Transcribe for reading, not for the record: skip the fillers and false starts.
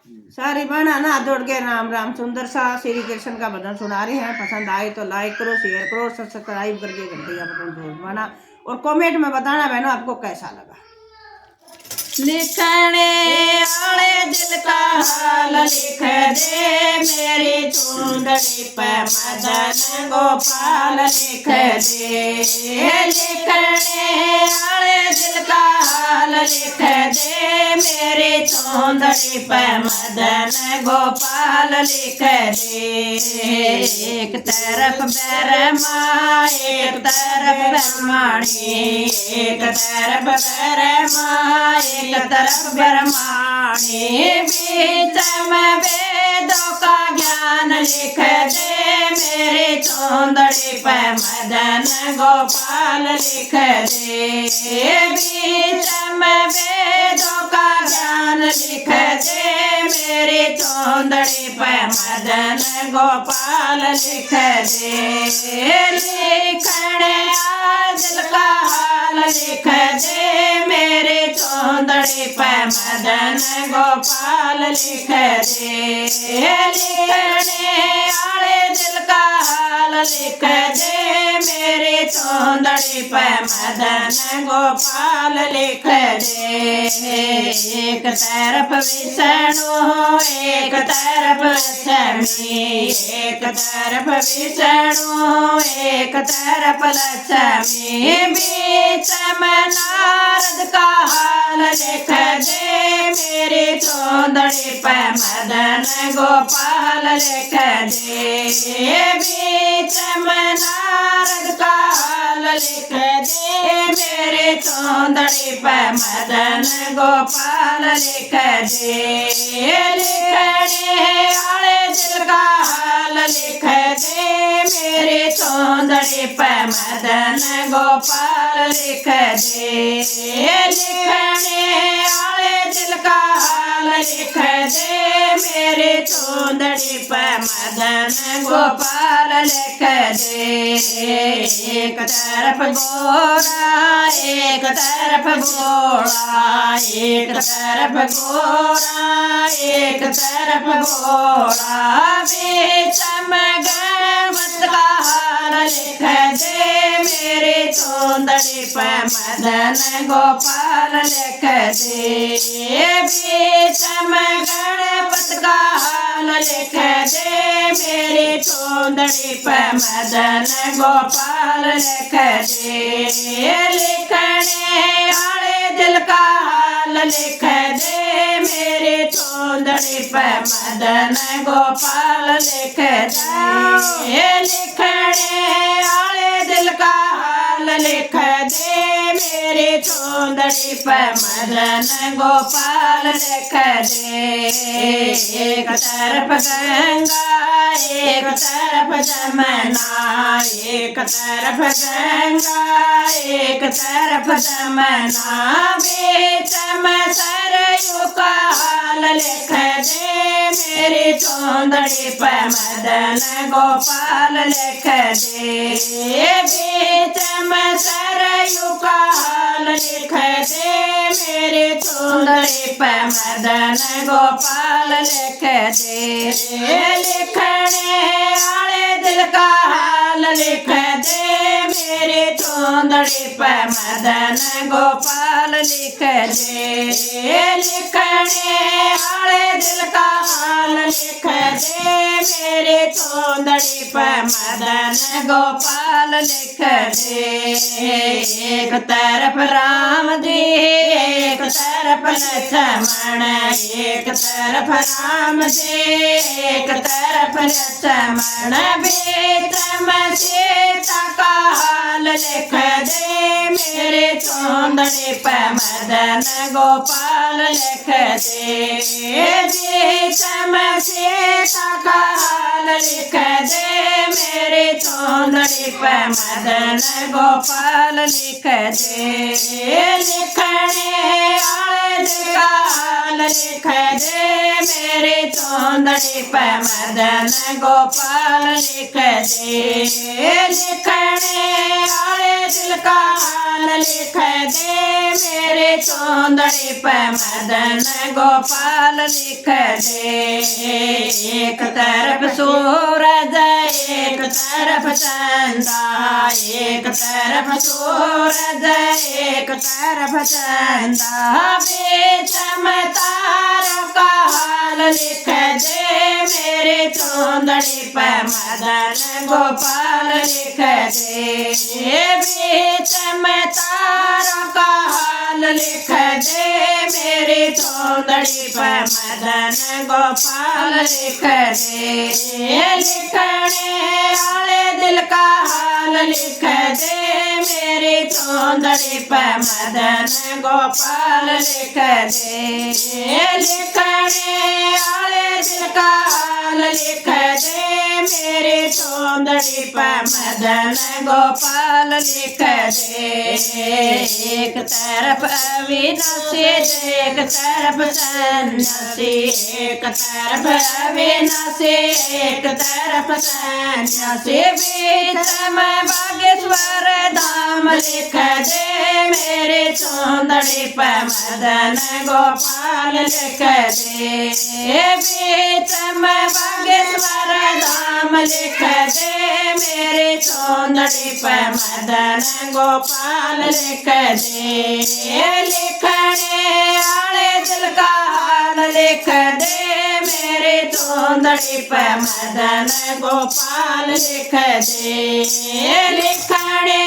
सारी बहना ना जोड़ के राम राम सुंदर सा श्री कृष्ण का भजन सुना रहे हैं। पसंद आए तो लाइक करो, शेयर करो, सब्सक्राइब करके घंटी का बटन जोड़ बना और कमेंट में बताना बहनों आपको कैसा लगा। लिखने वाले दिल का हाल लिख दे मेरी चूंदड़ी पे मदन गोपाल लिख दे। लिखने वाले दिल का हाल लिख दे मेरी चूंदड़ी पे मदन गोपाल लिख दे। एक तरफ ब्रह्मा एक तरफ ब्रह्मणी, एक तरफ ब्रह्मा एक तरफ ब्रह्मणी, बीच में वेदों का ज्ञान लिख दे मेरे चौंदड़ी पे मदन गोपाल लिख दे। बीच में वेदों का ज्ञान लिख दे मेरे चौंदड़ी पे मदन गोपाल लिख दे। लिखने दिल का हाल लिख दे मेरे चौंदड़ी पे मदन गोपाल लिख दे। लिखने वाले दिल का हाल लिख दे मेरे चौंदड़ी पे मदन गोपाल लिख दे। एक तरफ विष्णु एक तरफ लक्ष्मी, एक तरफ विष्णु एक तरफ लक्ष्मी, बीच में नारद का हाल लिख दे मेरी चौंदड़ी पे मदन गोपाल लिख दे। बीच में नारद का हाल लिख दे मेरे चौंदड़ी पे मदन गोपाल लिख दे। लिखने वाले दिल का हाल लिख दे मेरे चौंदड़ी पे मदन गोपाल लिख दे। लिखने वाले दिल का हाल लिख दे मेरे चौंदड़ी पे मदन गोपाल लिख दे। एक तरफ गोरा एक तरफ गोरा, एक तरफ गोरा एक तरफ गोरा, बीच में गणपत का हाल लिख दे मेरे चौंदड़ी पे मदन गोपाल लिख दे। बीच में गणपत का हाल लिख दे मेरी चौंदड़ी पे मदन गोपाल लिख दे। लिखने वाले दिल का हाल लिख दे मेरे चौंदड़ी पे मदन गोपाल लिख दे। लिखने वाले दिल का हाल लिख दे मेरे चौंदड़ी पे मदन गोपाल लिख दे। एक तरफ गंगा एक तरफ जमुना, एक तरफ गंगा एक तरफ जमुना, बीच में सरयू का हाल लिख दे मेरी चौंदड़ी पे मदन गोपाल लिख दे। बीच में सरयू का हाल लिख दे मेरी चौंदड़ी पे मदन गोपाल लिख दे। लिखने वाले दिल का हाल लिख दे मेरे चौंदड़ी पे मदन गोपाल लिख दे। लिखने वाले दिल का हाल लिख दे मेरे चौंदड़ी पे मदन गोपाल लिख दे। एक तरफ राम जी एक तरफ लक्ष्मण, एक तरफ राम जी एक तरफ लक्ष्मण, बीच में सीता का हाल लिख दे मेरे चौंदड़ी पे मदन गोपाल लिख दे। बीच में सीता का हाल लिख दे मेरे चौंदड़ी पे मदन गोपाल लिख दे। लिखने आले दिल का हाल लिख दे मेरे चौंदड़ी पे मदन गोपाल लिख दे। लिखने आले दिल का हाल लिख दे मेरे चौंदड़ी पे मदन गोपाल लिख दे। एक तरफ सूरज एक तरफ चंदा, एक तरफ सूरज एक तरफ चंदा, बीच में तारों का हाल लिख दे मेरे चौंदड़ी पे मदन गोपाल लिख दे। बीच में तारों का हाल लिख दे मेरे चौंदड़ी पे मदन गोपाल लिख दे। लिखने आले दिल का हाल लिख दे मेरे चौंदड़ी पे मदन गोपाल लिख दे। लिखने आले दिल का हाल लिख दे मेरे चौंदड़ी पे मदन गोपाल लिख दे। एक तरफ अविनाशी एक तरफ सन्यासी, एक तरफ अविनाशी एक तरफ सन्यासी, बीच में बागेश्वर धाम लिख दे मेरे चौंदड़ी पे मदन गोपाल लिख दे। बीच में बागेश्वर धाम लिख दे मेरे चौंदड़ी पे मदन गोपाल लिख दे। लिखने आले दिल का हाल लिख दे मेरे चौंदड़ी पे मदन गोपाल लिख दे। लिखने